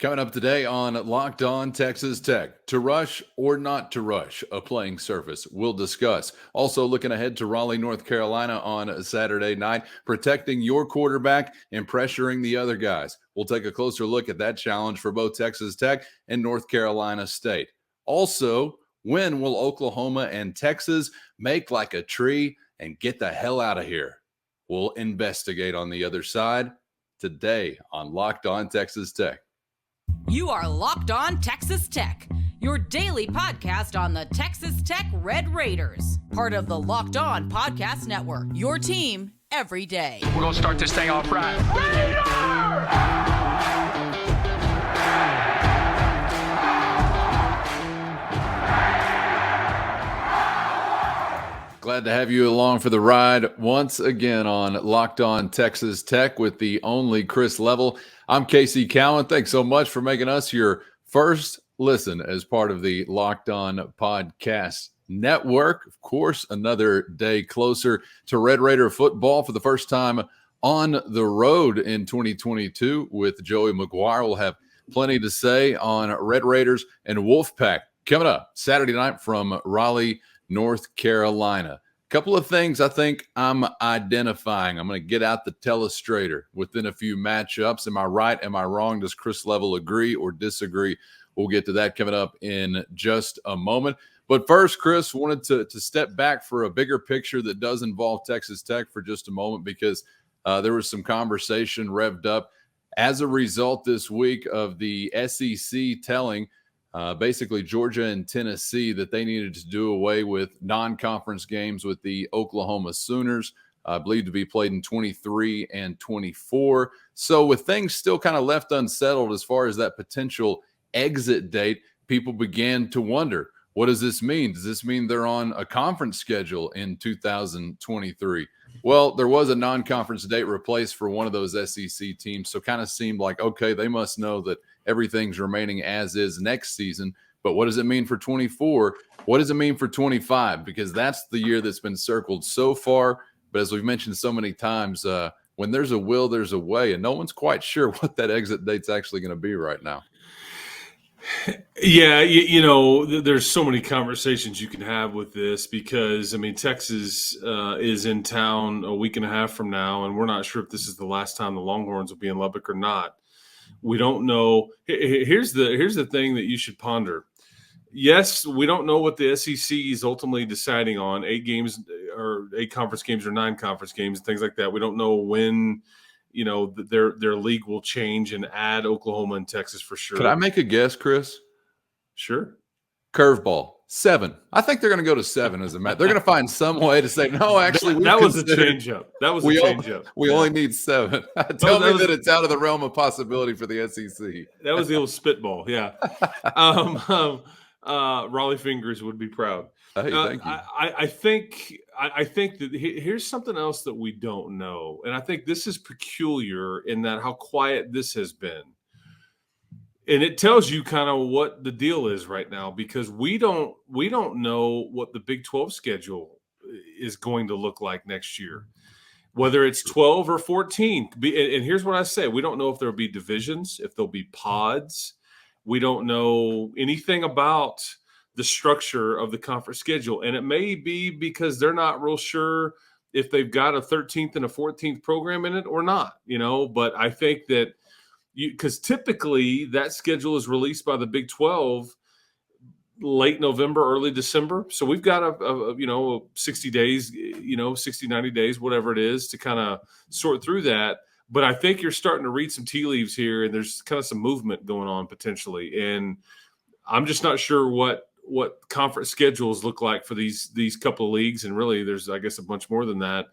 Coming up today on Locked On Texas Tech, to rush or not to rush a playing surface, we'll discuss. Also looking ahead to Raleigh, North Carolina on Saturday night, protecting your quarterback and pressuring the other guys. We'll take a closer look at that challenge for both Texas Tech and North Carolina State. Also, when will Oklahoma and Texas make like a tree and get the hell out of here? We'll investigate on the other side today on Locked On Texas Tech. You are Locked On Texas Tech, your daily podcast on the Texas Tech Red Raiders, part of the Locked On Podcast Network, your team every day. We're going to start this thing off right. Glad to have you along for the ride once again on Locked On Texas Tech with the only Chris Level. I'm Casey Cowan. Thanks so much for making us your first listen as part of the Locked On Podcast Network. Of course, another day closer to Red Raider football for the first time on the road in 2022 with Joey McGuire. We'll have plenty to say on Red Raiders and Wolfpack coming up Saturday night from Raleigh, North Carolina. Couple of things I think I'm identifying. I'm going to get out the telestrator within a few matchups. Am I right? Am I wrong? Does Chris Level agree or disagree? We'll get to that coming up in just a moment. But first, Chris, wanted to step back for a bigger picture that does involve Texas Tech for just a moment because there was some conversation revved up as a result this week of the SEC telling basically Georgia and Tennessee that they needed to do away with non-conference games with the Oklahoma Sooners, I believe to be played in 23 and 24. So with things still kind of left unsettled as far as that potential exit date, people began to wonder, what does this mean? Does this mean they're on a conference schedule in 2023? Well, there was a non-conference date replaced for one of those SEC teams, so kind of seemed like, okay, they must know that everything's remaining as is next season. But what does it mean for 24? What does it mean for 25? Because that's the year that's been circled so far. But as we've mentioned so many times, when there's a will, there's a way. And no one's quite sure what that exit date's actually going to be right now. Yeah, you know, there's so many conversations you can have with this because, I mean, Texas is in town a week and a half from now, and we're not sure if this is the last time the Longhorns will be in Lubbock or not. We don't know. Here's the thing that you should ponder. Yes, we don't know what the SEC is ultimately deciding on, 8 games or 8 conference games or 9 conference games and things like that. We don't know when, you know, their league will change and add Oklahoma and Texas for sure. Could I make a guess, Chris? Sure. Curveball. 7. I think they're going to go to 7 as a matter. They're going to find some way to say, no, actually, that was a change-up. That was a change-up. We only need 7. Tell me that it's out of the realm of possibility for the SEC. That was the old spitball, yeah. Raleigh Fingers would be proud. Hey, thank you. I think that here's something else that we don't know, and I think this is peculiar in that how quiet this has been. And it tells you kind of what the deal is right now because we don't know what the Big 12 schedule is going to look like next year, whether it's 12 or 14. And here's what I say. We don't know if there'll be divisions, if there'll be pods. We don't know anything about the structure of the conference schedule. And it may be because they're not real sure if they've got a 13th and a 14th program in it or not, you know, but I think that because typically that schedule is released by the Big 12 late November, early December. So we've got a 60 days, 60, 90 days, whatever it is to kind of sort through that. But I think you're starting to read some tea leaves here and there's kind of some movement going on potentially. And I'm just not sure what conference schedules look like for these couple of leagues. And really there's, I guess, a bunch more than that.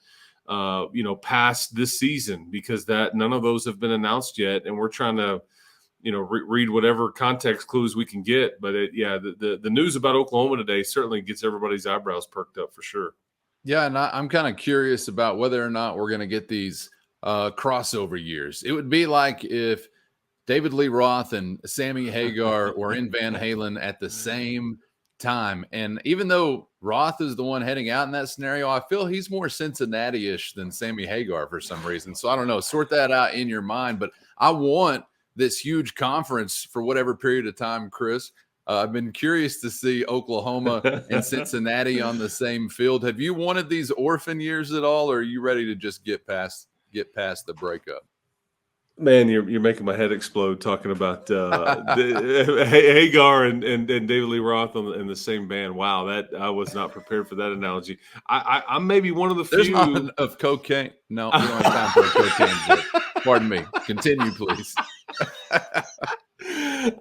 Past this season because none of those have been announced yet, and we're trying to, read whatever context clues we can get. But the news about Oklahoma today certainly gets everybody's eyebrows perked up for sure. Yeah, and I'm kind of curious about whether or not we're going to get these crossover years. It would be like if David Lee Roth and Sammy Hagar were in Van Halen at the same time. And even though Roth is the one heading out in that scenario, I feel he's more Cincinnati-ish than Sammy Hagar for some reason. So I don't know, sort that out in your mind. But I want this huge conference for whatever period of time, Chris. I've been curious to see Oklahoma and Cincinnati on the same field. Have you wanted these orphan years at all, or are you ready to just get past the breakup? Man, you're making my head explode talking about Hagar and David Lee Roth in the same band. Wow, that I was not prepared for that analogy. I'm maybe one of the few. There's not of cocaine. No, we don't have time for a cocaine joke. Pardon me. Continue, please.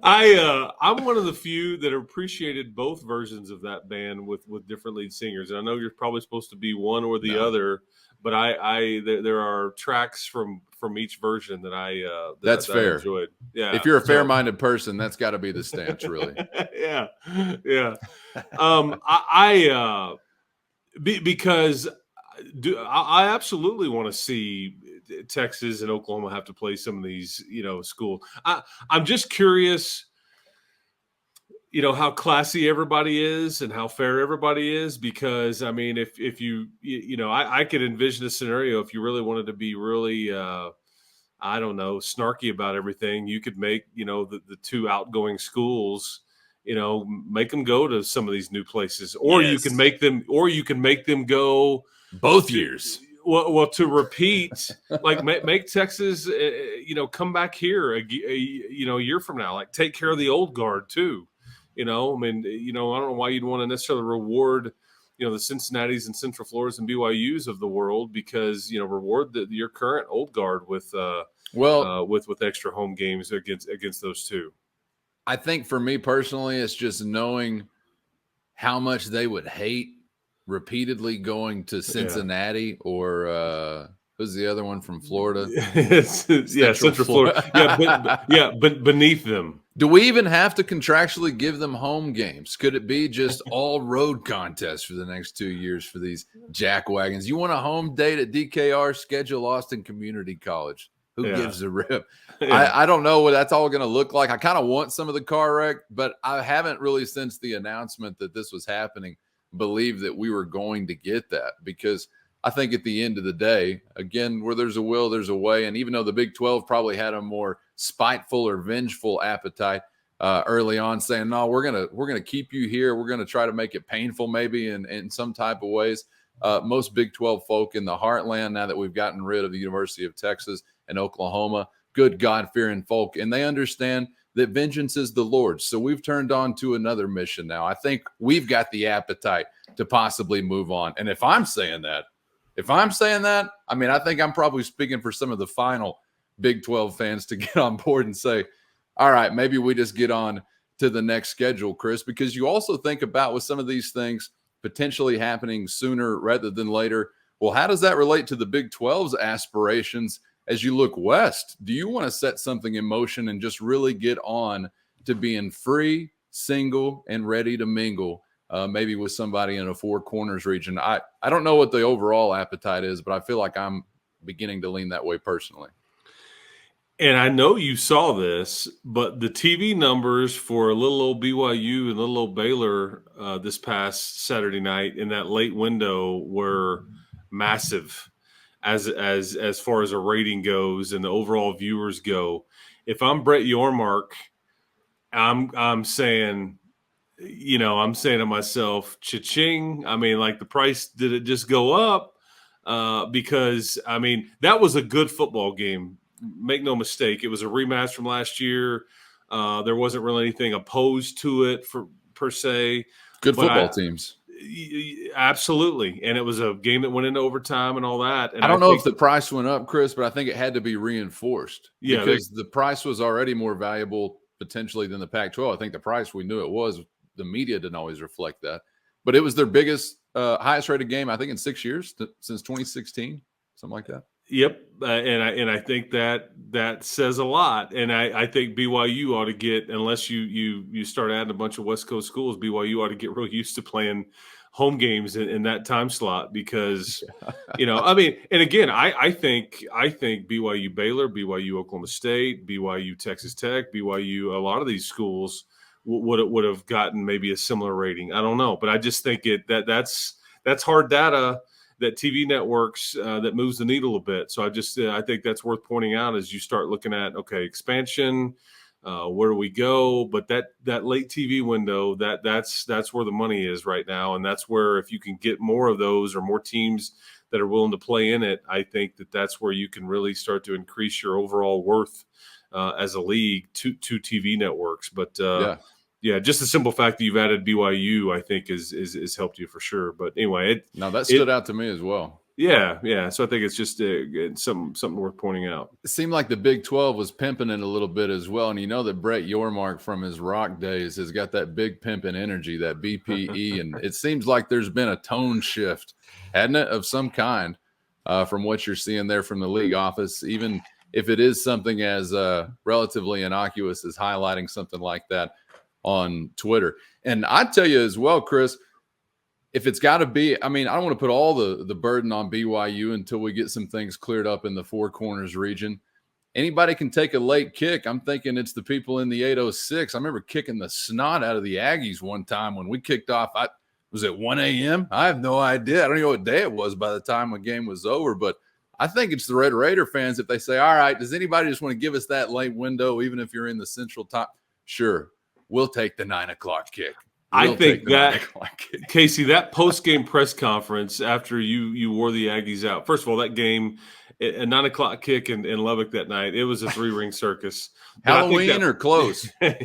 I'm one of the few that appreciated both versions of that band with different lead singers. And I know you're probably supposed to be one or the other, but there are tracks from each version that that's fair. I enjoyed. Yeah, if you're a fair-minded person, that's got to be the stance, really. yeah. Because I absolutely want to see Texas and Oklahoma have to play some of these, schools. I'm just curious, how classy everybody is and how fair everybody is, because I mean, if you I could envision a scenario if you really wanted to be really, snarky about everything, you could make, the two outgoing schools, make them go to some of these new places, or yes. you can make them go both years. Well, to repeat, like make Texas, come back here a year from now. Like take care of the old guard too. I don't know why you'd want to necessarily reward, the Cincinnatis and Central Floridas and BYUs of the world, because reward your current old guard with extra home games against those two. I think for me personally, it's just knowing how much they would hate repeatedly going to Cincinnati or who's the other one from Florida? Central Florida. But beneath them. Do we even have to contractually give them home games? Could it be just all road contests for the next 2 years for these jackwagons? You want a home date at DKR? Schedule Austin Community College. Who gives a rip? Yeah. I don't know what that's all going to look like. I kind of want some of the car wreck, but I haven't really, since the announcement that this was happening, believe that we were going to get that, because I think at the end of the day, again, where there's a will, there's a way. And even though the Big 12 probably had a more spiteful or vengeful appetite early on, saying, no, we're gonna keep you here. We're going to try to make it painful maybe in some type of ways. Most Big 12 folk in the heartland, now that we've gotten rid of the University of Texas and Oklahoma, good God-fearing folk, and they understand that vengeance is the Lord's. So we've turned on to another mission now. I think we've got the appetite to possibly move on. And if I'm saying that, I mean, I think I'm probably speaking for some of the final Big 12 fans to get on board and say, all right, maybe we just get on to the next schedule, Chris, because you also think about with some of these things potentially happening sooner rather than later. Well, how does that relate to the Big 12's aspirations as you look west? Do you want to set something in motion and just really get on to being free, single, and ready to mingle, maybe with somebody in a Four Corners region? I don't know what the overall appetite is, but I feel like I'm beginning to lean that way personally. And I know you saw this, but the TV numbers for little old BYU and little old Baylor this past Saturday night in that late window were massive. As far as a rating goes and the overall viewers go. If I'm Brett Yormark, I'm saying, I'm saying to myself, cha-ching. I mean, like, the price, did it just go up? Because, I mean, that was a good football game. Make no mistake. It was a rematch from last year. There wasn't really anything opposed to it per se. Good football teams. Absolutely. And it was a game that went into overtime and all that. And I don't know if the price went up, Chris, but I think it had to be reinforced. Yeah, because the price was already more valuable potentially than the Pac-12. I think the price we knew it was. The media didn't always reflect that. But it was their biggest, highest rated game, I think, in 6 years, since 2016, something like that. Yep. And I think that says a lot. And I think BYU ought to get, unless you start adding a bunch of West Coast schools, BYU ought to get real used to playing home games in that time slot, because, I mean, and again, I think BYU Baylor, BYU Oklahoma State, BYU Texas Tech, BYU, a lot of these schools would have gotten maybe a similar rating. I don't know, but I just think that's hard data TV networks that moves the needle a bit. So I think that's worth pointing out as you start looking at, okay, expansion, where do we go? But that late TV window, that's where the money is right now. And that's where, if you can get more of those or more teams that are willing to play in it, I think that's where you can really start to increase your overall worth as a league to TV networks. But yeah, just the simple fact that you've added BYU, I think, is helped you for sure. But anyway, that stood out to me as well. Yeah. So I think it's just something worth pointing out. It seemed like the Big 12 was pimping it a little bit as well. And you know that Brett Yormark from his Rock days has got that big pimping energy, that BPE. And it seems like there's been a tone shift, hadn't it, of some kind from what you're seeing there from the league office, even if it is something as relatively innocuous as highlighting something like that on Twitter. And I tell you as well, Chris, if it's got to be, I mean, I don't want to put all the burden on BYU until we get some things cleared up in the Four Corners region. Anybody can take a late kick. I'm thinking it's the people in the 806. I remember kicking the snot out of the Aggies one time when we kicked off. Was it 1 a.m.? I have no idea. I don't know what day it was by the time the game was over, but I think it's the Red Raider fans. If they say, all right, does anybody just want to give us that late window, even if you're in the central top? Sure. We'll take the 9 o'clock kick. I think that, Casey, that post-game press conference after you wore the Aggies out. First of all, that game, a 9 o'clock kick in Lubbock that night, it was a 3-ring circus. Halloween or close? Yeah,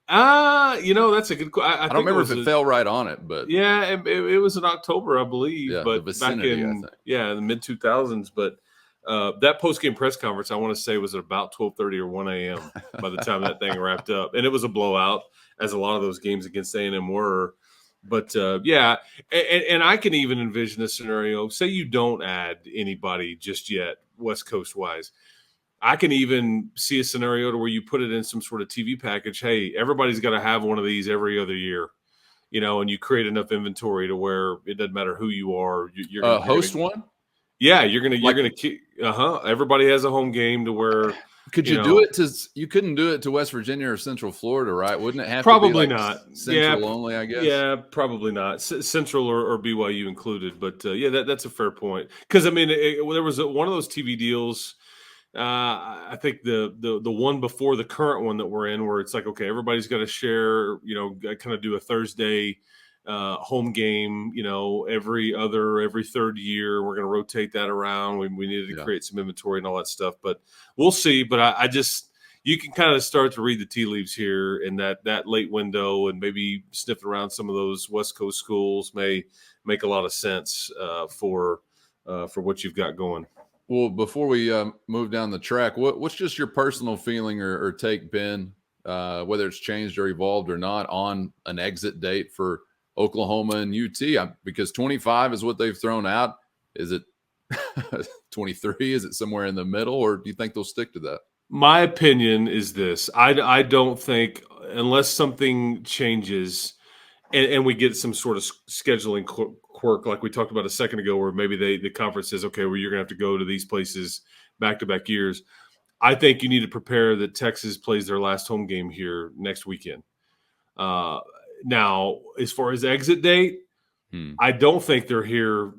that's a good question. I don't remember if it fell right on it, but yeah, it was in October, I believe. Yeah, but back in the mid 2000s. But that post-game press conference, I want to say, was at about 12:30 or 1 a.m. by the time that thing wrapped up, and it was a blowout, as a lot of those games against A&M were. But and I can even envision a scenario. Say you don't add anybody just yet, West Coast wise. I can even see a scenario to where you put it in some sort of TV package. Hey, everybody's got to have one of these every other year, and you create enough inventory to where it doesn't matter who you are. You're gonna host one. Yeah, you're gonna keep. Everybody has a home game to where. Could you do it to? You couldn't do it to West Virginia or Central Florida, right? Wouldn't it have probably to be not Central only? I guess. Yeah, probably not Central or BYU included. But that's a fair point, because I mean, there was one of those TV deals. I think the one before the current one that we're in, where it's like, okay, everybody's got to share, kind of do a Thursday home game, every third year. We're going to rotate that around. We needed to create some inventory and all that stuff, but we'll see. But I just, you can kind of start to read the tea leaves here in that late window, and maybe sniffing around some of those West Coast schools may make a lot of sense for what you've got going. Well, before we move down the track, what's just your personal feeling or take, Ben, whether it's changed or evolved or not, on an exit date for Oklahoma and UT? Because 25 is what they've thrown out. Is it 23? Is it somewhere in the middle, or do you think they'll stick to that? My opinion is this. I don't think, unless something changes and we get some sort of scheduling quirk like we talked about a second ago, where maybe the conference says, okay, well, you're going to have to go to these places back-to-back years. I think you need to prepare that Texas plays their last home game here next weekend. Now, as far as exit date, I don't think they're here,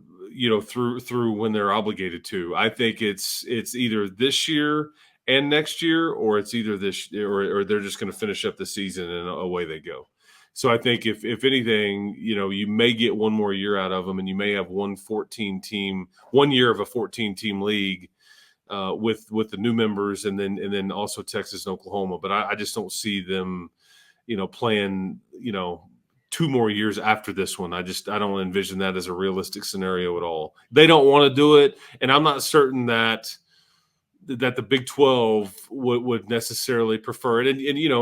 through when they're obligated to. I think it's either this year and next year, or it's either this or they're just going to finish up the season and away they go. So I think if anything, you may get one more year out of them, and you may have 1 year of a 14-team league with the new members, and then also Texas and Oklahoma. But I just don't see them, playing, 2 more years after this one. I don't envision that as a realistic scenario at all. They don't want to do it, and I'm not certain that the Big 12 would necessarily prefer it. And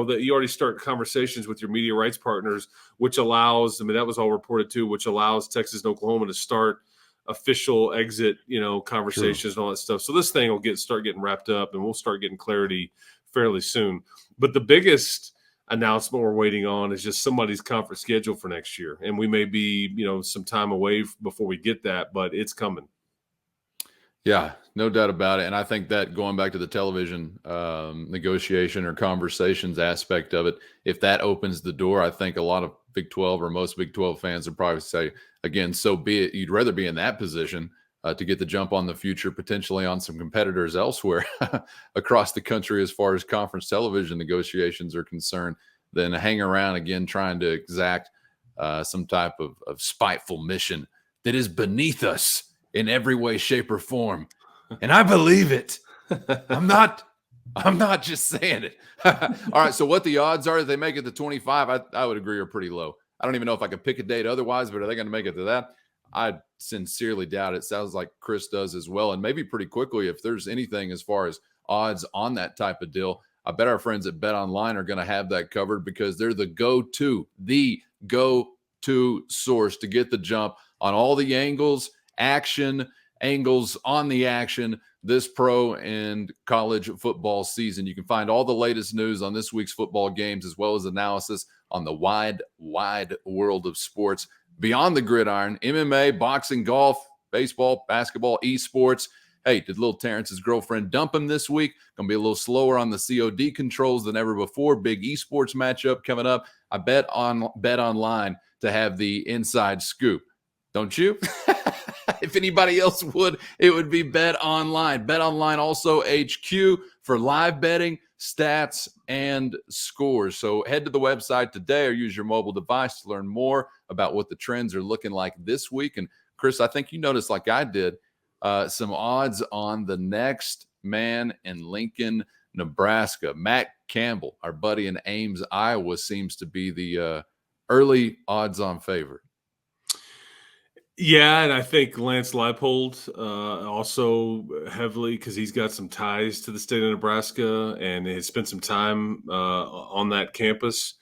that you already start conversations with your media rights partners, which allows, that was all reported too, which allows Texas and Oklahoma to start official exit, conversations and all that stuff. So this thing will start getting wrapped up, and we'll start getting clarity fairly soon. But the biggest announcement we're waiting on is just somebody's conference schedule for next year. And we may be, some time away before we get that, but it's coming. Yeah, no doubt about it. And I think that, going back to the television negotiation or conversations aspect of it, if that opens the door, I think a lot of Big 12 or most Big 12 fans would probably say, again, so be it. You'd rather be in that position to get the jump on the future, potentially on some competitors elsewhere across the country as far as conference television negotiations are concerned, than hang around again trying to exact some type of spiteful mission that is beneath us in every way, shape, or form. And I believe it. I'm not just saying it. All right. So what the odds are that they make it to 25, I would agree are pretty low. I don't even know if I could pick a date otherwise, but are they going to make it to that? I sincerely doubt it. Sounds like Chris does as well. And maybe pretty quickly, if there's anything as far as odds on that type of deal, I bet our friends at BetOnline are going to have that covered, because they're the go-to source to get the jump on all the angles on the action this pro and college football season. You can find all the latest news on this week's football games, as well as analysis on the wide world of sports beyond the gridiron: MMA, boxing, golf, baseball, basketball, esports. Hey, did little Terrence's girlfriend dump him this week? Going to be a little slower on the COD controls than ever before. Big esports matchup coming up. I bet online to have the inside scoop. Don't you? If anybody else would, it would be BetOnline. BetOnline also HQ for live betting, stats, and scores. So head to the website today or use your mobile device to learn more about what the trends are looking like this week. And Chris, I think you noticed, like I did, some odds on the next man in Lincoln, Nebraska. Matt Campbell, our buddy in Ames, Iowa, seems to be the early odds-on favorite. Yeah, and I think Lance Leipold also heavily, because he's got some ties to the state of Nebraska and has spent some time on that campus.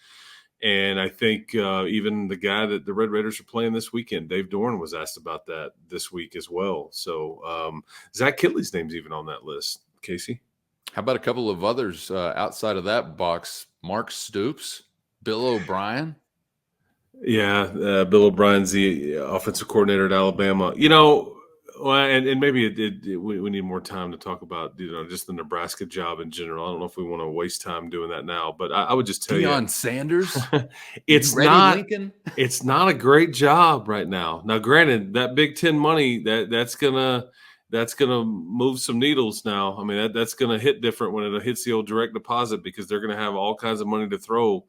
And I think even the guy that the Red Raiders are playing this weekend, Dave Dorn, was asked about that this week as well. So Zach Kitley's name's even on that list, Casey. How about a couple of others outside of that box? Mark Stoops, Bill O'Brien. Yeah, Bill O'Brien's the offensive coordinator at Alabama. You know, well, and maybe we need more time to talk about, just the Nebraska job in general. I don't know if we want to waste time doing that now, but I would just tell Deion Sanders. It's not a great job right now. Now, granted, that Big Ten money that's gonna move some needles now. I mean, that's gonna hit different when it hits the old direct deposit, because they're gonna have all kinds of money to throw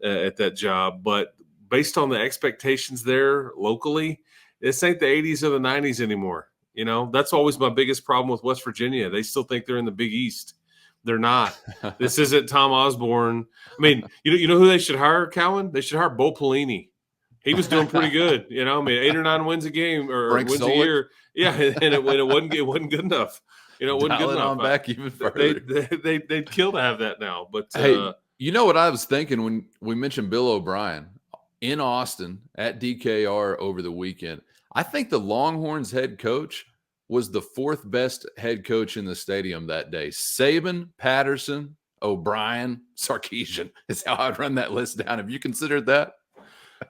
at that job. But based on the expectations there locally, this ain't the 80s or the 90s anymore. That's always my biggest problem with West Virginia. They still think they're in the Big East. They're not. This isn't Tom Osborne. I mean, you know who they should hire, Cowan? They should hire Bo Pelini. He was doing pretty good. 8 or 9 wins a game or Frank wins Solich. a year. Yeah, and it wasn't good enough. It wasn't good enough. On back even further. They'd kill to have that now. But hey, you know what I was thinking when we mentioned Bill O'Brien in Austin at DKR over the weekend? I think the Longhorns head coach was the 4th best head coach in the stadium that day. Saban, Patterson, O'Brien, Sarkisian is how I'd run that list down. Have you considered that?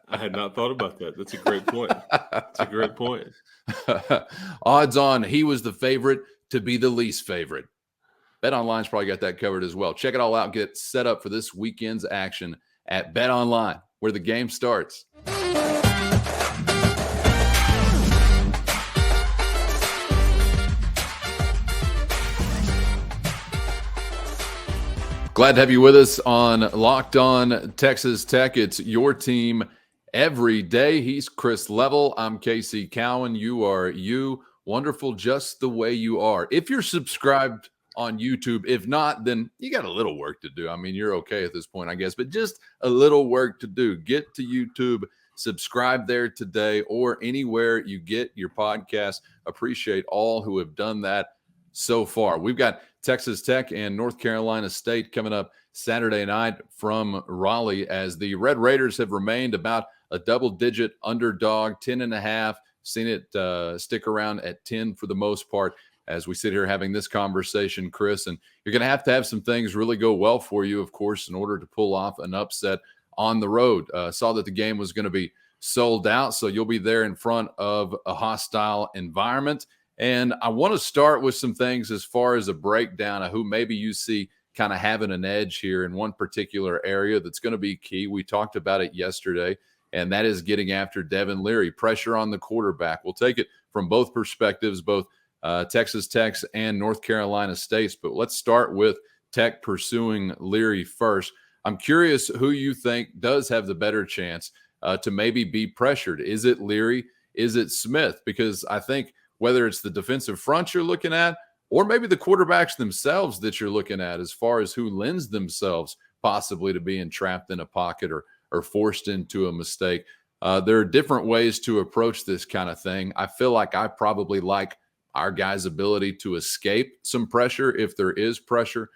I had not thought about that. That's a great point. That's a great point. Odds on he was the favorite to be the least favorite. BetOnline's probably got that covered as well. Check it all out. Get set up for this weekend's action at BetOnline, where the game starts. Glad to have you with us on Locked On Texas Tech. It's your team every day. He's Chris Level. I'm Casey Cowan. You are you. Wonderful just the way you are. If you're subscribed on YouTube, if not, then you got a little work to do. I mean, you're okay at this point, I guess, but just a little work to do. Get to YouTube, subscribe there today, or anywhere you get your podcast. Appreciate all who have done that so far. We've got Texas Tech and North Carolina State coming up Saturday night from Raleigh, as the Red Raiders have remained about a double-digit underdog, 10.5. Seen it stick around at 10 for the most part as we sit here having this conversation, Chris. And you're going to have some things really go well for you, of course, in order to pull off an upset on the road. Saw that the game was going to be sold out, so you'll be there in front of a hostile environment. And I want to start with some things as far as a breakdown of who maybe you see kind of having an edge here in one particular area that's going to be key. We talked about it yesterday. and that is getting after Devin Leary. Pressure on the quarterback. We'll take it from both perspectives, both Texas Tech's and North Carolina State's. But let's start with Tech pursuing Leary first. I'm curious who you think does have the better chance to maybe be pressured. Is it Leary? Is it Smith? Because I think whether it's the defensive front you're looking at or maybe the quarterbacks themselves that you're looking at as far as who lends themselves possibly to being trapped in a pocket or forced into a mistake. There are different ways to approach this kind of thing. I feel like I probably like our guys' ability to escape some pressure if there is pressure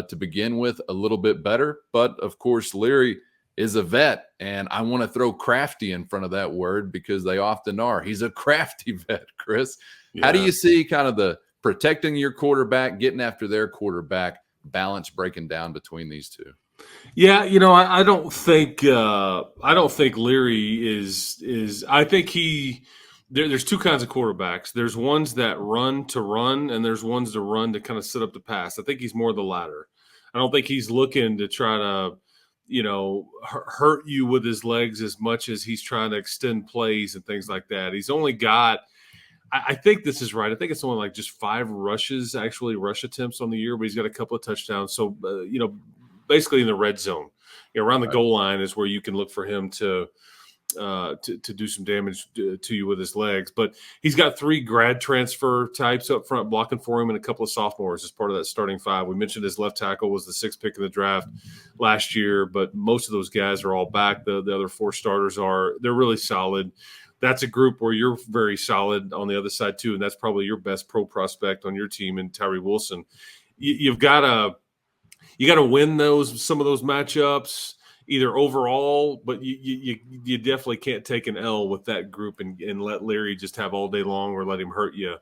to begin with a little bit better. But, of course, Leary is a vet, and I want to throw crafty in front of that word because they often are. He's a crafty vet, Chris. Yeah. How do you see kind of the protecting your quarterback, getting after their quarterback, balance breaking down between these two? Yeah, I don't think Leary is. I think there's two kinds of quarterbacks. There's ones that run to run, and there's ones to run to kind of set up the pass. I think he's more the latter. I don't think he's looking to try to, hurt you with his legs as much as he's trying to extend plays and things like that. He's only got, I think this is right. I think it's only like just 5 rush attempts on the year, but he's got a couple of touchdowns. So, basically in the red zone, around the goal line is where you can look for him to do some damage to you with his legs. But he's got 3 grad transfer types up front blocking for him and a couple of sophomores as part of that starting 5. We mentioned his left tackle was the 6th pick in the draft last year, but most of those guys are all back. The other 4 starters they're really solid. That's a group where you're very solid on the other side too, and that's probably your best pro prospect on your team in Tyree Wilson. You've got to win some of those matchups either overall, but you definitely can't take an L with that group and let Leary just have all day long or let him hurt you.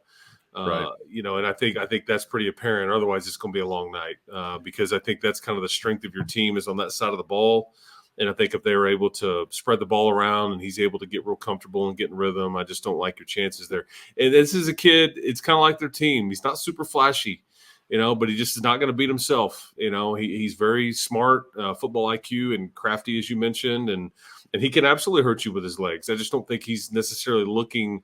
Right. And I think that's pretty apparent. Otherwise, it's going to be a long night because I think that's kind of the strength of your team is on that side of the ball. And I think if they were able to spread the ball around and he's able to get real comfortable and get in rhythm, I just don't like your chances there. And this is a kid, it's kind of like their team. He's not super flashy, but he just is not going to beat himself. He's very smart, football IQ and crafty, as you mentioned, and he can absolutely hurt you with his legs. I just don't think he's necessarily looking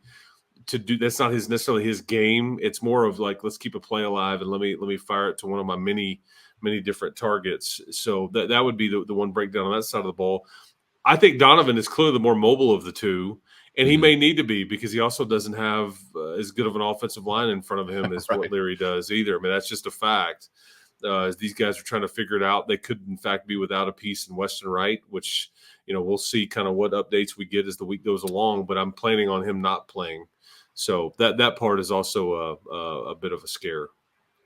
to do. That's not necessarily his game. It's more of like, let's keep a play alive and let me fire it to one of my many different targets. So that would be the one breakdown on that side of the ball. I think Donovan is clearly the more mobile of the two. And he may need to be because he also doesn't have as good of an offensive line in front of him as what Leary does either. I mean, that's just a fact. As these guys are trying to figure it out, they could, in fact, be without a piece in Weston Wright, which, we'll see kind of what updates we get as the week goes along. But I'm planning on him not playing. So that part is also a bit of a scare.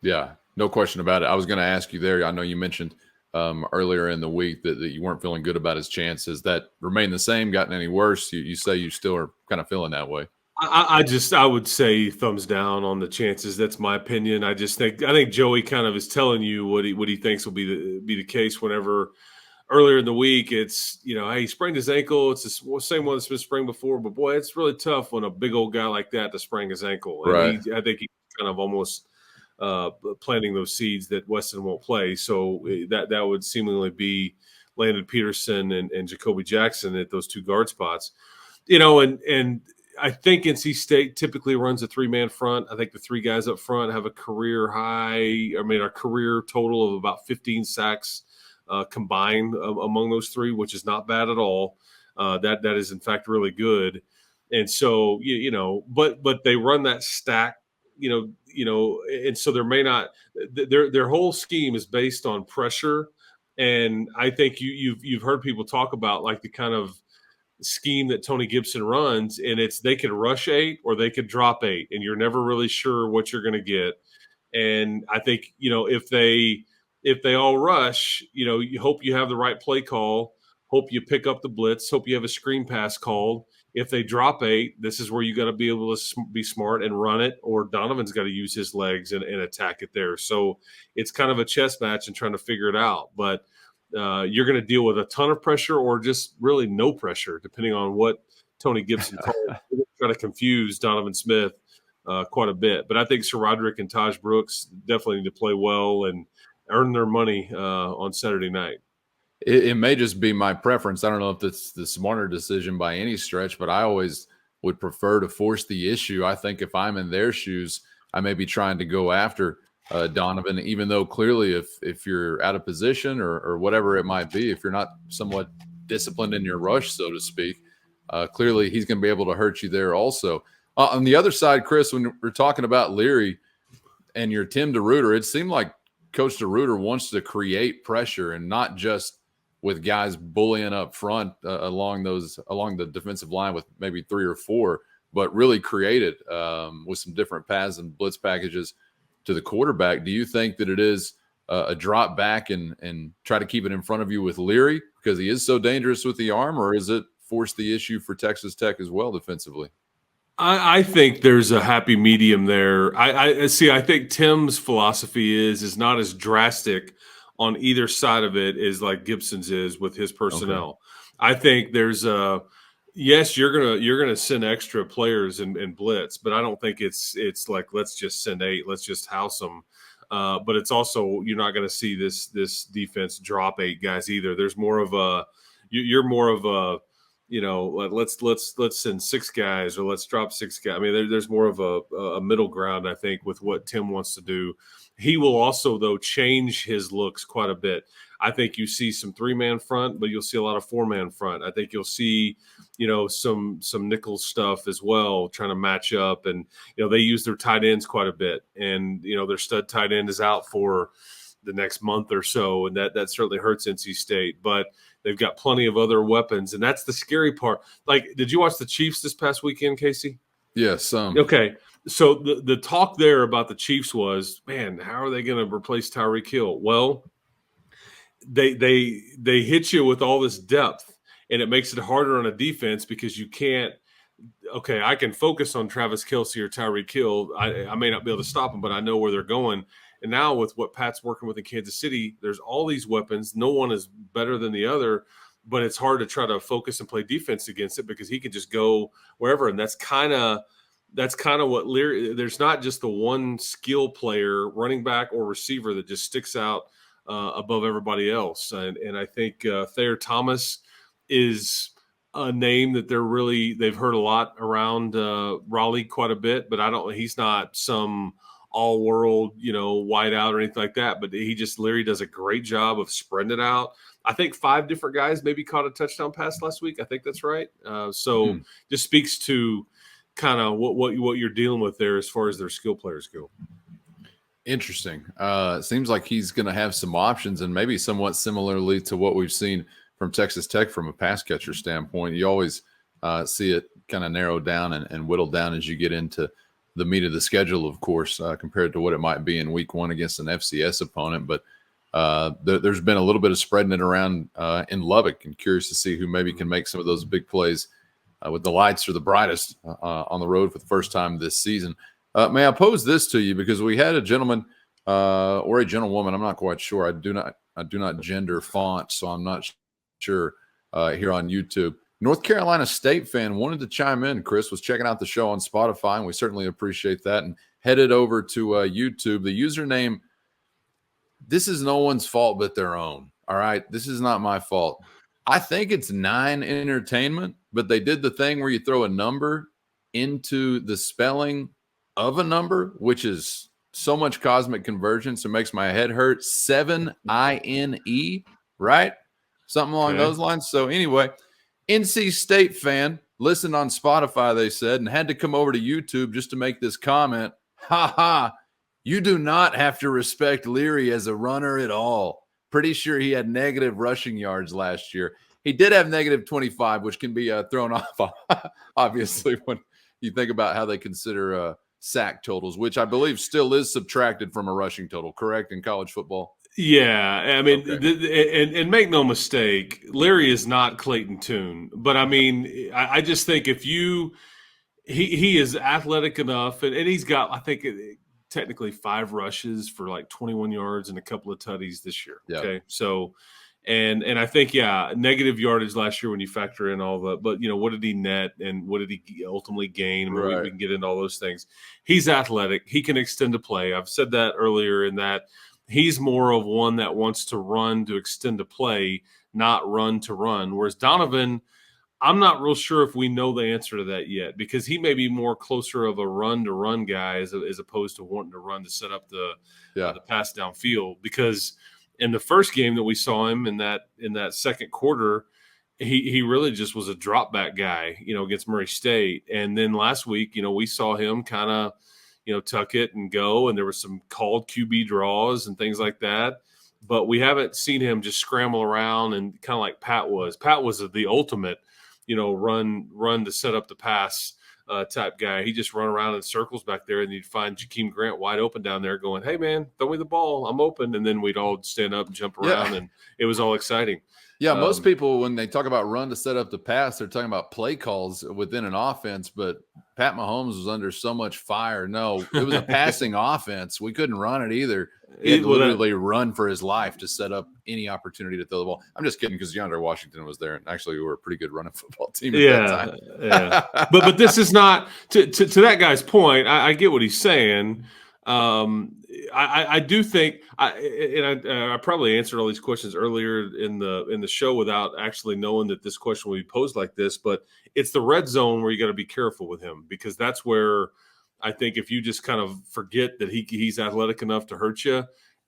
Yeah, no question about it. I was going to ask you there. I know you mentioned earlier in the week that you weren't feeling good about his chances. That remain the same? Gotten any worse? You say you still are kind of feeling that way. I would say thumbs down on the chances. That's my opinion. I think Joey kind of is telling you what he thinks will be the case. Whenever earlier in the week, it's hey, he sprained his ankle. It's the same one that's been sprained before. But boy, it's really tough when a big old guy like that to sprain his ankle. And right. I think he's kind of almost planting those seeds that Weston won't play. So that would seemingly be Landon Peterson and Jacoby Jackson at those 2 guard spots. And I think NC State typically runs a 3-man front. I think the 3 guys up front have a career total of about 15 sacks combined among those 3, which is not bad at all. That is in fact really good. And so, but they run that stack, and so there may not their whole scheme is based on pressure. And I think you've heard people talk about like the kind of scheme that Tony Gibson runs, and it's they could rush 8 or they could drop 8, and you're never really sure what you're going to get. And I think if they all rush, you hope you have the right play call, hope you pick up the blitz, hope you have a screen pass called. If they drop 8, this is where you got to be able to be smart and run it, or Donovan's got to use his legs and attack it there. So it's kind of a chess match and trying to figure it out. But you're going to deal with a ton of pressure or just really no pressure, depending on what Tony Gibson calls. We're try to confuse Donovan Smith quite a bit. But I think Sir Roderick and Taj Brooks definitely need to play well and earn their money on Saturday night. It may just be my preference. I don't know if it's the smarter decision by any stretch, but I always would prefer to force the issue. I think if I'm in their shoes, I may be trying to go after Donovan, even though clearly if you're out of position or whatever it might be, if you're not somewhat disciplined in your rush, so to speak, clearly he's going to be able to hurt you there also. On the other side, Chris, when we're talking about Leary and your Tim DeRuyter, it seemed like Coach DeRuyter wants to create pressure and not just with guys bullying up front along the defensive line with maybe 3 or 4, but really create it with some different paths and blitz packages to the quarterback. Do you think that it is a drop back and try to keep it in front of you with Leary because he is so dangerous with the arm, or is it force the issue for Texas Tech as well defensively? I think there's a happy medium there. I see. I think Tim's philosophy is not as drastic on either side of it as like Gibson's is with his personnel. Okay. I think there's yes, you're gonna send extra players and blitz, but I don't think it's like let's just send 8, let's just house them. But it's also you're not going to see this defense drop 8 guys either. There's more of a you're more of a let's send 6 guys or let's drop 6 guys. I mean, there's more of a middle ground, I think, with what Tim wants to do. He will also, though, change his looks quite a bit. I think you see some 3-man front, but you'll see a lot of 4-man front. I think you'll see, some nickel stuff as well, trying to match up. And, they use their tight ends quite a bit. And, their stud tight end is out for the next month or so. And that certainly hurts NC State. But they've got plenty of other weapons. And that's the scary part. Like, did you watch the Chiefs this past weekend, Casey? Yes. Okay. So the talk there about the Chiefs was, man, how are they going to replace Tyreek Hill? Well, they hit you with all this depth, and it makes it harder on a defense because you can't. Okay, I can focus on Travis Kelce or Tyreek Hill. I may not be able to stop them, but I know where they're going. And now with what Pat's working with in Kansas City, there's all these weapons. No one is better than the other, but it's hard to try to focus and play defense against it because he can just go wherever, and that's kind of what Leary – there's not just the one skill player, running back or receiver that just sticks out above everybody else. And I think Thayer Thomas is a name that they've heard a lot around Raleigh quite a bit, but he's not some all-world, wide out or anything like that. But Leary does a great job of spreading it out. I think 5 different guys maybe caught a touchdown pass last week. I think that's right. Just speaks to – kind of what you're dealing with there as far as their skill players go. Interesting. It seems like he's going to have some options, and maybe somewhat similarly to what we've seen from Texas Tech from a pass catcher standpoint. You always see it kind of narrowed down and whittled down as you get into the meat of the schedule, of course, compared to what it might be in week 1 against an FCS opponent. But there's been a little bit of spreading it around in Lubbock, and curious to see who maybe can make some of those big plays with the lights are the brightest on the road for the first time this season. May I pose this to you, because we had a gentleman or a gentlewoman, I'm not quite sure. I do not gender font, so I'm not sure here on YouTube. North Carolina State fan wanted to chime in. Chris was checking out the show on Spotify, and we certainly appreciate that, and headed over to YouTube. The username, this is no one's fault but their own. All right, this is not my fault. I think it's 9 Entertainment, but they did the thing where you throw a number into the spelling of a number, which is so much cosmic convergence. It makes my head hurt. 7INE, right? Something along those lines. So anyway, NC State fan listened on Spotify, they said, and had to come over to YouTube just to make this comment. Ha ha, you do not have to respect Leary as a runner at all. Pretty sure he had negative rushing yards last year. He did have negative 25, which can be thrown off, obviously, when you think about how they consider sack totals, which I believe still is subtracted from a rushing total, correct, in college football? Yeah, I mean, and make no mistake, Leary is not Clayton Tune. But, I mean, I just think if he is athletic enough, and he's got, I think, technically 5 rushes for like 21 yards and a couple of tutties this year. Yeah. Okay. So, and I think, negative yardage last year when you factor in all the, but what did he net and what did he ultimately gain? Right. We can get into all those things. He's athletic. He can extend a play. I've said that earlier in that he's more of one that wants to run to extend a play not run to run. Whereas Donovan, I'm not real sure if we know the answer to that yet, because he may be more closer of a run to run guy as opposed to wanting to run to set up the pass downfield. Because in the first game that we saw him in that second quarter, he really just was a drop back guy, against Murray State. And then last week, we saw him kind of, tuck it and go. And there were some called QB draws and things like that. But we haven't seen him just scramble around and kind of like Pat was. Pat was the ultimate, run to set up the pass type guy. He just run around in circles back there, and you'd find Jakeem Grant wide open down there going, "Hey, man, throw me the ball. I'm open." And then we'd all stand up and jump around, and it was all exciting. Yeah, most people, when they talk about run to set up the pass, they're talking about play calls within an offense, but Pat Mahomes was under so much fire. No, it was a passing offense. We couldn't run it either. He had to literally run for his life to set up any opportunity to throw the ball. I'm just kidding, because DeAndre Washington was there, and actually we were a pretty good running football team at that time. Yeah. But this is not to that guy's point. I get what he's saying. I do think I probably answered all these questions earlier in the show without actually knowing that this question will be posed like this, but it's the red zone where you got to be careful with him, because that's where I think if you just kind of forget that he's athletic enough to hurt you,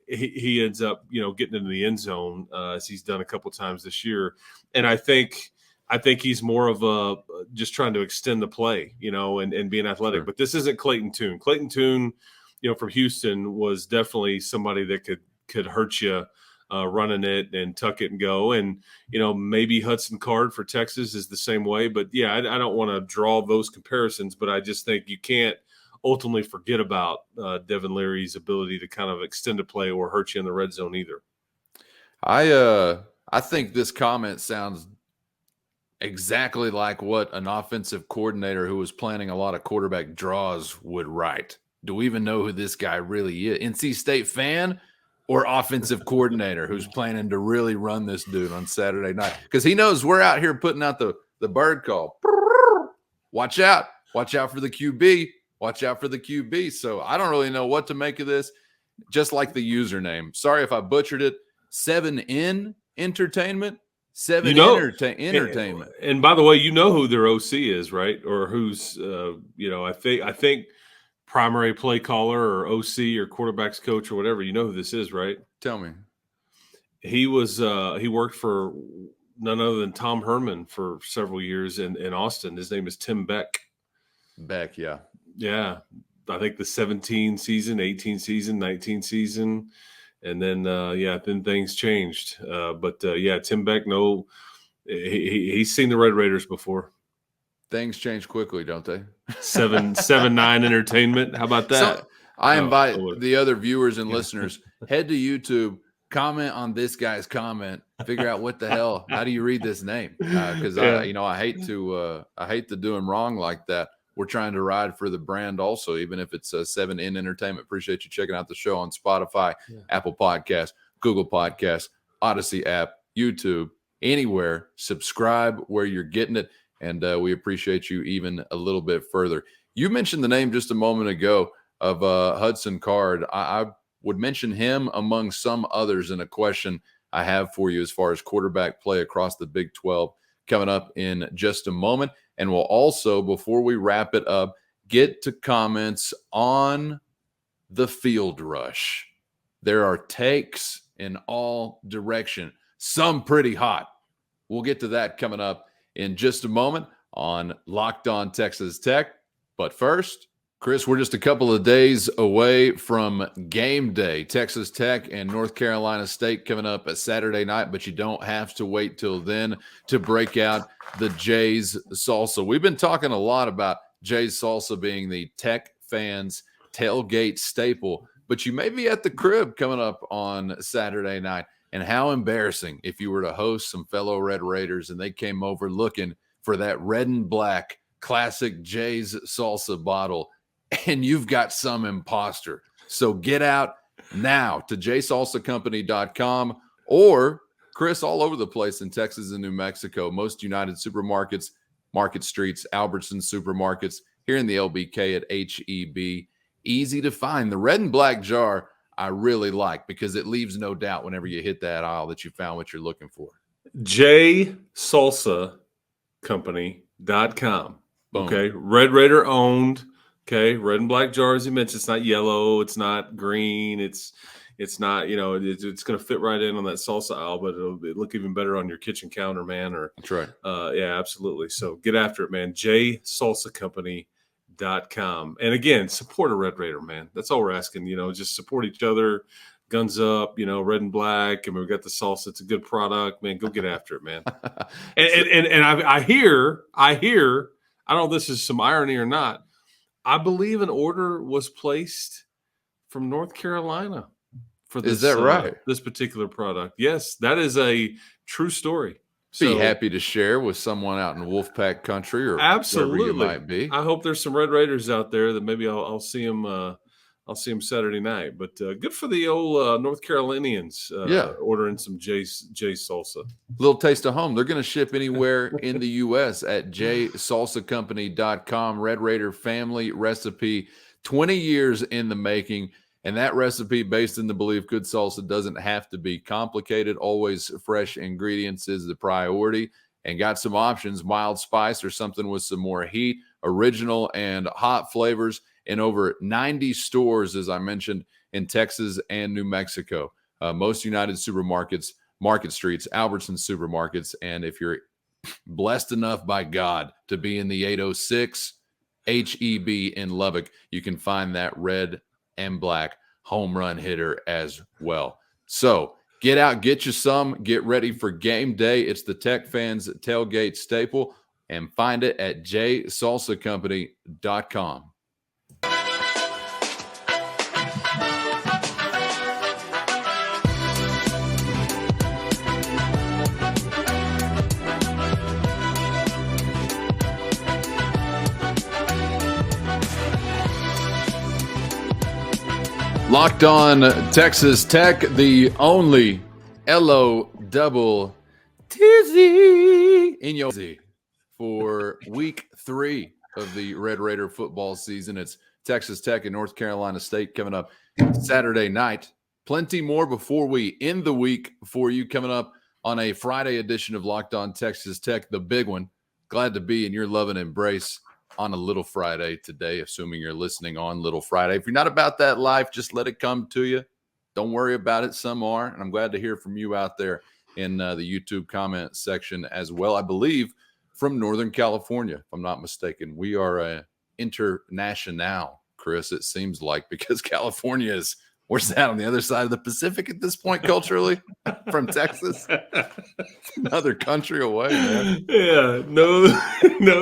he ends up getting into the end zone as he's done a couple times this year. And I think he's more of a just trying to extend the play, and being athletic. Sure. But this isn't Clayton Tune. Clayton Tune, from Houston, was definitely somebody that could hurt you running it and tuck it and go. And, maybe Hudson Card for Texas is the same way. But, yeah, I don't want to draw those comparisons, but I just think you can't ultimately forget about Devin Leary's ability to kind of extend a play or hurt you in the red zone either. I think this comment sounds exactly like what an offensive coordinator who was planning a lot of quarterback draws would write. Do we even know who this guy really is? NC State fan or offensive coordinator who's planning to really run this dude on Saturday night? Because he knows we're out here putting out the bird call. Watch out. Watch out for the QB. Watch out for the QB. So I don't really know what to make of this. Just like the username. Sorry if I butchered it. 7N Entertainment. Entertainment. And by the way, who their OC is, right? Or who's I think primary play caller or OC or quarterback's coach or whatever. You know who this is, right? Tell me. He was he worked for none other than Tom Herman for several years in Austin. His name is Tim Beck. Beck, yeah. Yeah. I think the 17 season, 18 season, 19 season. And then, then things changed. Tim Beck, he's seen the Red Raiders before. Things change quickly, don't they? 7-9 Entertainment. How about that? So, I invite the other viewers and listeners, head to YouTube, comment on this guy's comment, figure out what the hell, how do you read this name? Because I hate to do him wrong like that. We're trying to ride for the brand also, even if it's 7N Entertainment. Appreciate you checking out the show on Spotify, Apple Podcasts, Google Podcasts, Odyssey app, YouTube, anywhere. Subscribe where you're getting it, and we appreciate you even a little bit further. You mentioned the name just a moment ago of Hudson Card. I would mention him among some others in a question I have for you as far as quarterback play across the Big 12 coming up in just a moment. And we'll also, before we wrap it up, get to comments on the field rush. There are takes in all direction, some pretty hot. We'll get to that coming up in just a moment on Locked On Texas Tech. But first, Chris, we're just a couple of days away from game day. Texas Tech and North Carolina State coming up at Saturday night, but you don't have to wait till then to break out the Jay's Salsa. We've been talking a lot about Jay's Salsa being the Tech fans' tailgate staple, but you may be at the crib coming up on Saturday night. And how embarrassing if you were to host some fellow Red Raiders and they came over looking for that red and black classic Jay's Salsa bottle, and you've got some imposter. So get out now to jsalsacompany.com or, Chris, all over the place in Texas and New Mexico, most United Supermarkets, Market Streets, Albertsons Supermarkets, here in the LBK at HEB. Easy to find. The red and black jar I really like because it leaves no doubt whenever you hit that aisle that you found what you're looking for. jsalsacompany.com. Okay. Red Raider owned. Okay. Red and black jar, as you mentioned. It's not yellow. It's not green. It's not, it's going to fit right in on that salsa aisle, but it'll look even better on your kitchen counter, man. That's right. Yeah, absolutely. So get after it, man. jsalsacompany.com. And again, support a Red Raider, man. That's all we're asking. Just support each other. Guns up, red and black. And we've got the salsa. It's a good product, man. Go get after it, man. and I hear, I don't know if this is some irony or not. I believe an order was placed from North Carolina for this. Is that right? This particular product. Yes, that is a true story. Be happy to share with someone out in Wolfpack country or absolutely wherever you might be. I hope there's some Red Raiders out there that maybe I'll see them. I'll see them Saturday night. But good for the old North Carolinians. Ordering some J salsa. Little taste of home. They're going to ship anywhere in the U.S. at jsalsacompany.com. Red Raider family recipe, 20 years in the making. And that recipe, based in the belief good salsa doesn't have to be complicated. Always fresh ingredients is the priority. And got some options, mild spice or something with some more heat, original and hot flavors in over 90 stores, as I mentioned, in Texas and New Mexico. Most United supermarkets, Market Streets, Albertson supermarkets. And if you're blessed enough by God to be in the 806 HEB in Lubbock, you can find that red and black home run hitter as well. So get out, get you some, get ready for game day. It's the Tech Fans tailgate staple, and find it at jsalsacompany.com. Locked on Texas Tech, the only LO double tizzy in your for week 3 of the Red Raider football season. It's Texas Tech and North Carolina State coming up Saturday night. Plenty more before we end the week for you coming up on a Friday edition of Locked on Texas Tech, the big one. Glad to be in your love and embrace on a Little Friday today, assuming you're listening on Little Friday. If you're not about that life, just let it come to you. Don't worry about it. Some are, and I'm glad to hear from you out there in the YouTube comment section as well. I believe from Northern California, if I'm not mistaken. We are international, Chris, it seems like, because California is, where's that, on the other side of the Pacific at this point culturally? From Texas? Another country away, man. Yeah, no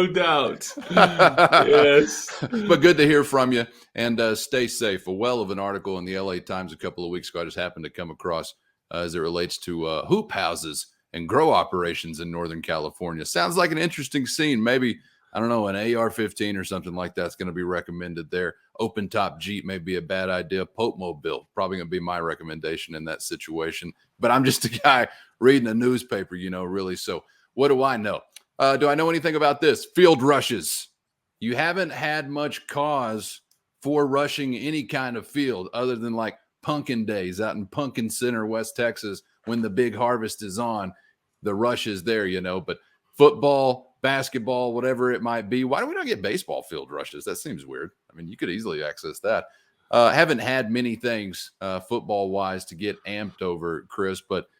doubt. Yes. But good to hear from you, and stay safe. A well of an article in the LA Times a couple of weeks ago I just happened to come across as it relates to hoop houses and grow operations in Northern California. Sounds like an interesting scene. Maybe, I don't know, an AR-15 or something like that's going to be recommended there. Open top Jeep may be a bad idea. Pope Mobile, probably going to be my recommendation in that situation. But I'm just a guy reading a newspaper, really. So what do I know? Do I know anything about this? Field rushes. You haven't had much cause for rushing any kind of field other than like pumpkin days out in Pumpkin Center, West Texas, when the big harvest is on. The rush is there, but football, basketball, whatever it might be. Why do we not get baseball field rushes? That seems weird. I mean, you could easily access that. Haven't had many things football-wise to get amped over, Chris, but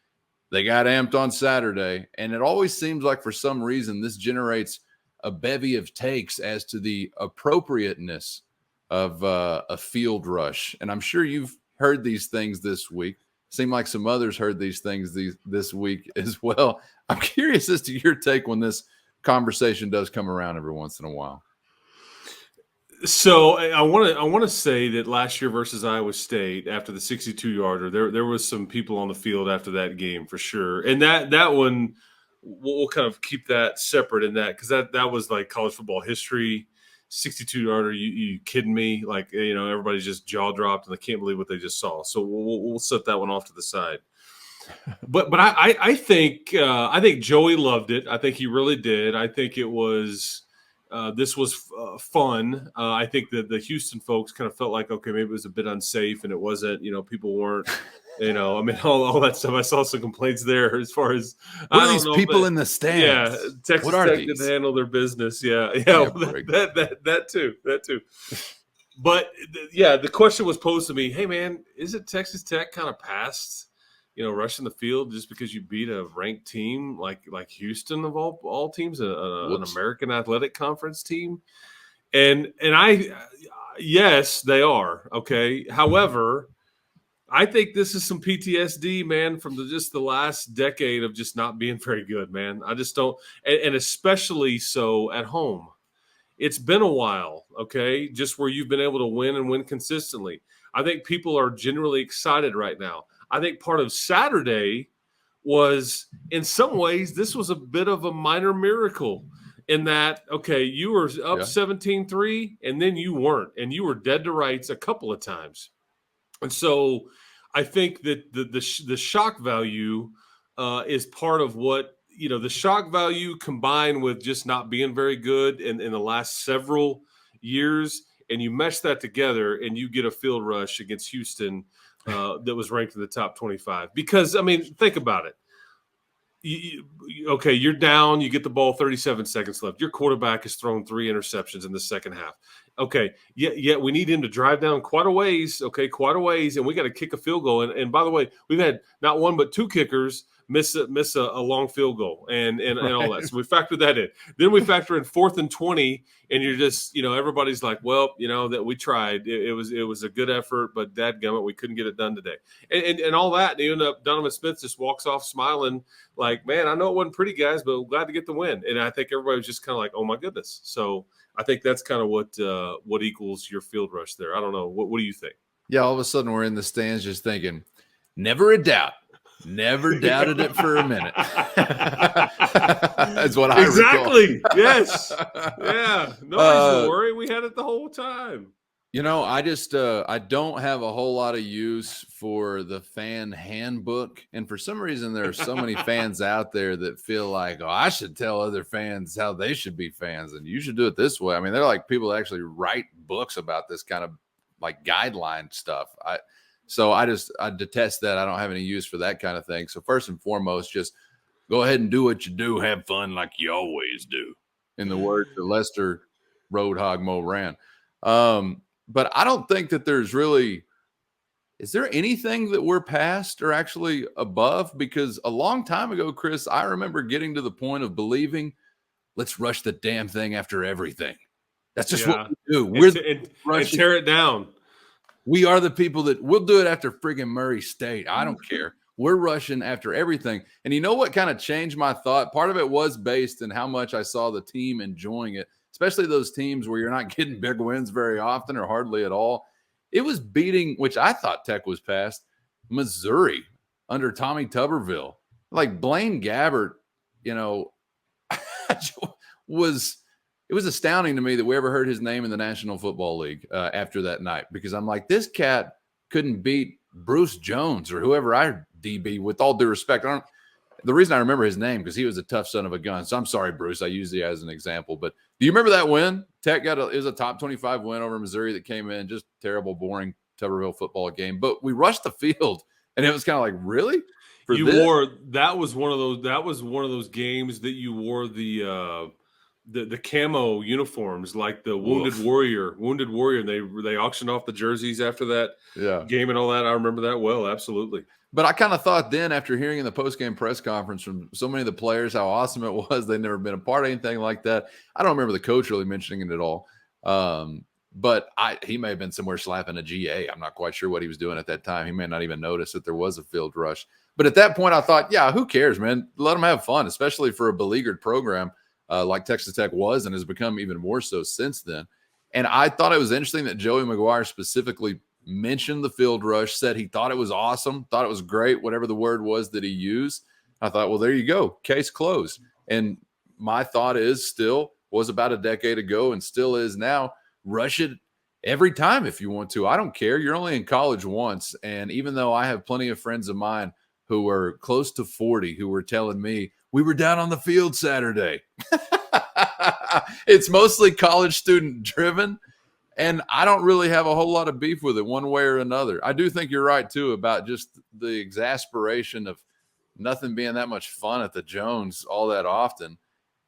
they got amped on Saturday, and it always seems like for some reason this generates a bevy of takes as to the appropriateness of a field rush. And I'm sure you've heard these things this week. Seem like some others heard these things this week as well. I'm curious as to your take when this conversation does come around every once in a while. So I want to say that last year versus Iowa State, after the 62-yarder, there was some people on the field after that game for sure, and that one we'll kind of keep that separate in that, because that was like college football history. 62-yarder, you kidding me? Like, everybody's just jaw dropped and they can't believe what they just saw. So we'll set that one off to the side. But I think Joey loved it. I think he really did. I think it was This was fun. I think that the Houston folks kind of felt like, okay, maybe it was a bit unsafe, and it wasn't. People weren't. I mean, all that stuff. I saw some complaints there as far as what are these people in the stands? Yeah, Texas Tech didn't handle their business. Yeah, that too. But the question was posed to me: hey, man, isn't Texas Tech kind of past, rushing the field just because you beat a ranked team like Houston of all teams, an American Athletic Conference team? And yes, they are. Okay, however, I think this is some PTSD, man, from just the last decade of just not being very good, man. I just don't, and especially so at home. It's been a while, okay, just where you've been able to win and win consistently. I think people are generally excited right now. I think part of Saturday was, in some ways, this was a bit of a minor miracle in that, okay, you were up 17-3, and then you weren't, and you were dead to rights a couple of times. And so I think that the shock value is part of what, the shock value combined with just not being very good in the last several years, and you mesh that together and you get a field rush against Houston that was ranked in the top 25. Because, I mean, think about it. You're down. You get the ball, 37 seconds left. Your quarterback has thrown 3 interceptions in the second half. Okay, yet we need him to drive down quite a ways, and we got to kick a field goal. And by the way, we've had not one but 2 kickers miss a long field goal and all that. So we factor that in. Then we factor in 4th and 20, and you're just, everybody's like, well, that we tried. It was a good effort, but dadgummit, we couldn't get it done today. And all that, and you end up, Donovan Smith just walks off smiling like, man, I know it wasn't pretty, guys, but I'm glad to get the win. And I think everybody was just kind of like, oh my goodness. So I think that's kind of what equals your field rush there. I don't know. What do you think? Yeah, all of a sudden we're in the stands just thinking, never a doubt. Never doubted it for a minute. That's what I exactly. Yes. Yeah. No reason to worry. We had it the whole time. I just I don't have a whole lot of use for the fan handbook, and for some reason there are so many fans out there that feel like, oh, I should tell other fans how they should be fans, and you should do it this way. I mean, they're like people that actually write books about this kind of like guideline stuff. So I detest that. I don't have any use for that kind of thing. So first and foremost, just go ahead and do what you do. Have fun like you always do, in the words of Lester Roadhog Moran. But I don't think that there's really – is there anything that we're past or actually above? Because a long time ago, Chris, I remember getting to the point of believing, let's rush the damn thing after everything. That's just what we do. And tear it down. We are the people that will do it after friggin' Murray State. I don't care. We're rushing after everything. And you know what kind of changed my thought? Part of it was based in how much I saw the team enjoying it, especially those teams where you're not getting big wins very often or hardly at all. It was beating, which I thought Tech was past, Missouri under Tommy Tuberville. Like Blaine Gabbert, it was astounding to me that we ever heard his name in the National Football League after that night, because I'm like, this cat couldn't beat Bruce Jones or whoever I DB, with all due respect. The reason I remember his name, because he was a tough son of a gun. So I'm sorry, Bruce. I use it as an example. But do you remember that win? Tech it was a top 25 win over Missouri that came in, just terrible, boring Tuberville football game. But we rushed the field, and it was kind of like, really? That was one of those games that you wore the camo uniforms, like the Wounded Warrior. They auctioned off the jerseys after that game and all that. I remember that well, absolutely. But I kind of thought then, after hearing in the post-game press conference from so many of the players how awesome it was, they'd never been a part of anything like that. I don't remember the coach really mentioning it at all. But he may have been somewhere slapping a GA. I'm not quite sure what he was doing at that time. He may not even notice that there was a field rush. But at that point, I thought, yeah, who cares, man? Let them have fun, especially for a beleaguered program like Texas Tech was and has become even more so since then. And I thought it was interesting that Joey McGuire specifically mentioned the field rush, said he thought it was awesome, thought it was great, whatever the word was that he used. I thought, well, there you go. Case closed. And my thought was about a decade ago and still is now, rush it every time if you want to. I don't care. You're only in college once. And even though I have plenty of friends of mine who are close to 40 who were telling me, we were down on the field Saturday. It's mostly college student driven. And I don't really have a whole lot of beef with it one way or another. I do think you're right, too, about just the exasperation of nothing being that much fun at the Jones all that often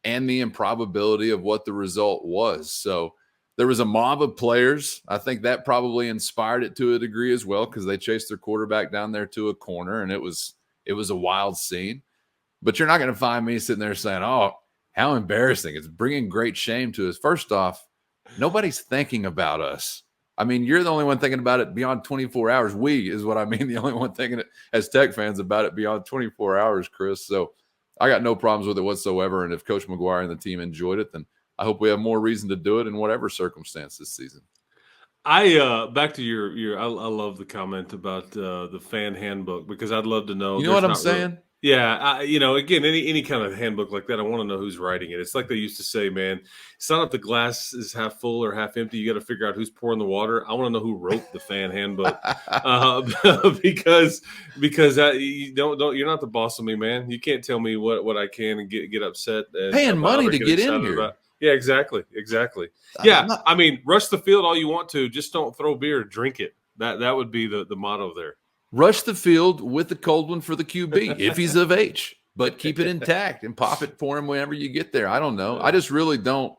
and the improbability of what the result was. So there was a mob of players. I think that probably inspired it to a degree as well because they chased their quarterback down there to a corner, and it was a wild scene. But you're not going to find me sitting there saying, oh, how embarrassing. It's bringing great shame to us. First off, nobody's thinking about us. I mean, you're the only one thinking about it beyond 24 hours. We is what I mean. The only one thinking it as Tech fans about it beyond 24 hours, Chris. So I got no problems with it whatsoever. And if Coach McGuire and the team enjoyed it, then I hope we have more reason to do it in whatever circumstance this season. Back to your I love the comment about the fan handbook because I'd love to know. You know what I'm saying? Yeah, again, any kind of handbook like that, I want to know who's writing it. It's like they used to say, man, it's not if the glass is half full or half empty. You got to figure out who's pouring the water. I want to know who wrote the fan handbook because you're not the boss of me, man. You can't tell me what I can and get upset. Paying money to get in here. About. Yeah, exactly. Yeah, I mean, rush the field all you want to. Just don't throw beer. Drink it. That would be the motto there. Rush the field with the cold one for the QB if he's of age, but keep it intact and pop it for him whenever you get there. I don't know. I just really don't.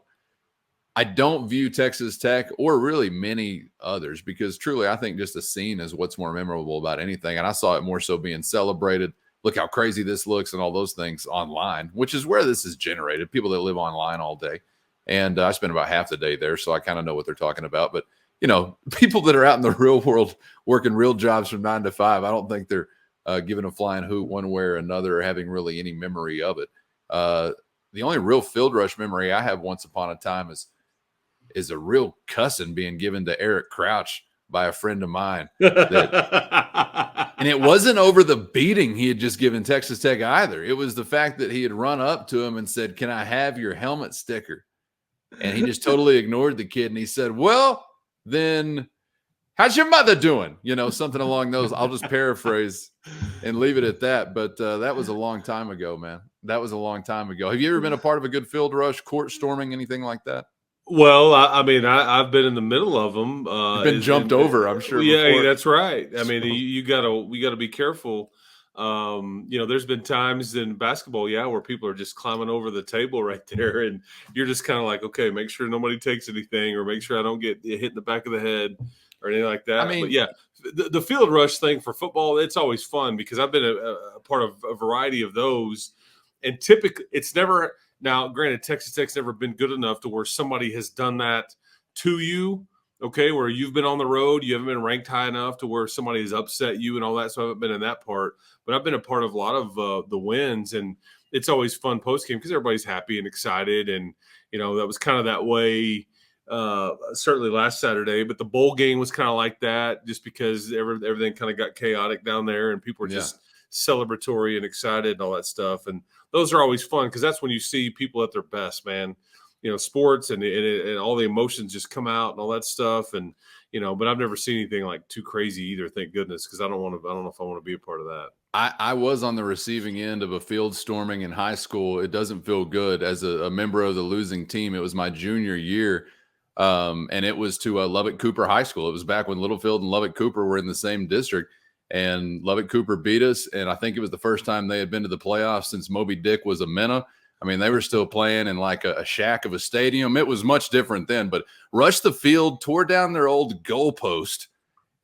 I don't view Texas Tech or really many others because truly I think just the scene is what's more memorable about anything. And I saw it more so being celebrated. Look how crazy this looks and all those things online, which is where this is generated. People that live online all day. And I spent about half the day there, so I kind of know what they're talking about. But people that are out in the real world working real jobs from 9 to 5, I don't think they're giving a flying hoot one way or another or having really any memory of it. The only real field rush memory I have once upon a time is a real cussing being given to Eric Crouch by a friend of mine. And it wasn't over the beating he had just given Texas Tech either. It was the fact that he had run up to him and said, "Can I have your helmet sticker?" And he just totally ignored the kid. And he said, "Well, then how's your mother doing?" Something along those. I'll just paraphrase and leave it at that. But that was a long time ago, man. That was a long time ago. Have you ever been a part of a good field rush, court storming, anything like that? Well, I've been in the middle of them. You've been jumped over, I'm sure. Yeah, before. That's right. I mean, we gotta be careful. There's been times in basketball, where people are just climbing over the table right there, and you're just kind of like, okay, make sure nobody takes anything, or make sure I don't get hit in the back of the head or anything like that. I mean, but the field rush thing for football, it's always fun because I've been a part of a variety of those, and typically it's never. Now, granted, Texas Tech's never been good enough to where somebody has done that to you. Okay, where you've been on the road, you haven't been ranked high enough to where somebody has upset you and all that. So I haven't been in that part, but I've been a part of a lot of the wins, and it's always fun post game because everybody's happy and excited, and that was kind of that way. Certainly last Saturday, but the bowl game was kind of like that, just because everything kind of got chaotic down there, and people were just celebratory and excited and all that stuff, and those are always fun because that's when you see people at their best, man. Sports and all the emotions just come out and all that stuff. And, but I've never seen anything like too crazy either. Thank goodness. Cause I don't know if I want to be a part of that. I was on the receiving end of a field storming in high school. It doesn't feel good as a member of the losing team. It was my junior year. And it was to Lubbock Cooper High School. It was back when Littlefield and Lubbock Cooper were in the same district, and Lubbock Cooper beat us. And I think it was the first time they had been to the playoffs since Moby Dick was a minnow. I mean, they were still playing in like a shack of a stadium. It was much different then, but rushed the field, tore down their old goalpost.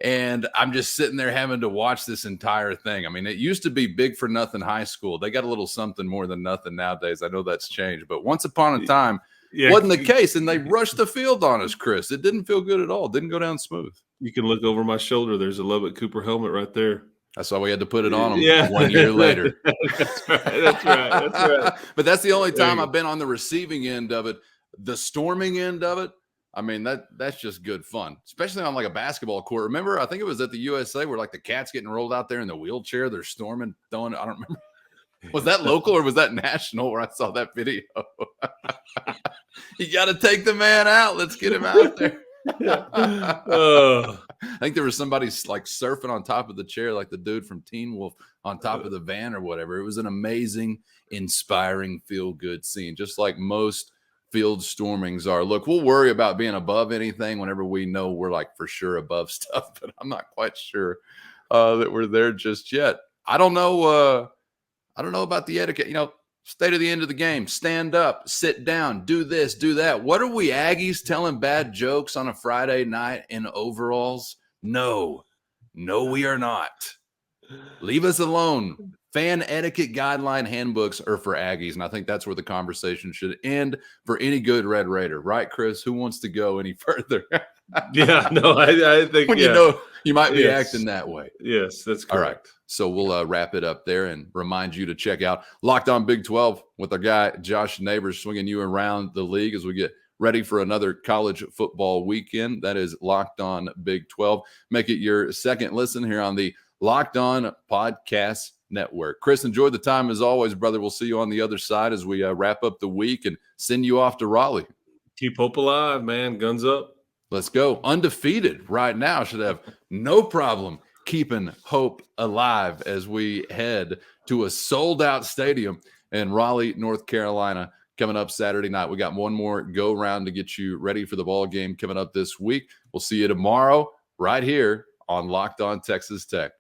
And I'm just sitting there having to watch this entire thing. I mean, it used to be big for nothing high school. They got a little something more than nothing nowadays. I know that's changed, but once upon a time, wasn't the case. And they rushed the field on us, Chris. It didn't feel good at all. It didn't go down smooth. You can look over my shoulder. There's a Lubbock Cooper helmet right there. That's why we had to put it on them 1 year later. That's right. But that's the only time I've been on the receiving end of it. The storming end of it, I mean, that's just good fun, especially on like a basketball court. Remember, I think it was at the USA where like the cat's getting rolled out there in the wheelchair. They're storming, throwing. I don't remember. Was that local or was that national where I saw that video? You got to take the man out. Let's get him out there. I think there was somebody like surfing on top of the chair, like the dude from Teen Wolf on top of the van or whatever. It was an amazing, inspiring, feel-good scene, just like most field stormings are. Look, we'll worry about being above anything whenever we know we're like for sure above stuff, but I'm not quite sure that we're there just yet. I don't know about the etiquette. Stay to the end of the game, stand up, sit down, do this, do that. What are we Aggies telling bad jokes on a Friday night in overalls? No, we are not. Leave us alone. Fan etiquette guideline handbooks are for Aggies, and I think that's where the conversation should end for any good Red Raider. Right, Chris? Who wants to go any further? Yeah, no, I think when you might be acting that way. Yes, that's correct. All right. So we'll wrap it up there and remind you to check out Locked On Big 12 with our guy Josh Neighbors, swinging you around the league as we get ready for another college football weekend. That is Locked On Big 12. Make it your second listen here on the Locked On Podcast Network. Chris, enjoy the time as always, brother. We'll see you on the other side as we wrap up the week and send you off to Raleigh. Keep hope alive, man. Guns up. Let's go. Undefeated right now. Should have no problem keeping hope alive as we head to a sold-out stadium in Raleigh, North Carolina, coming up Saturday night. We got one more go-round to get you ready for the ball game coming up this week. We'll see you tomorrow right here on Locked On Texas Tech.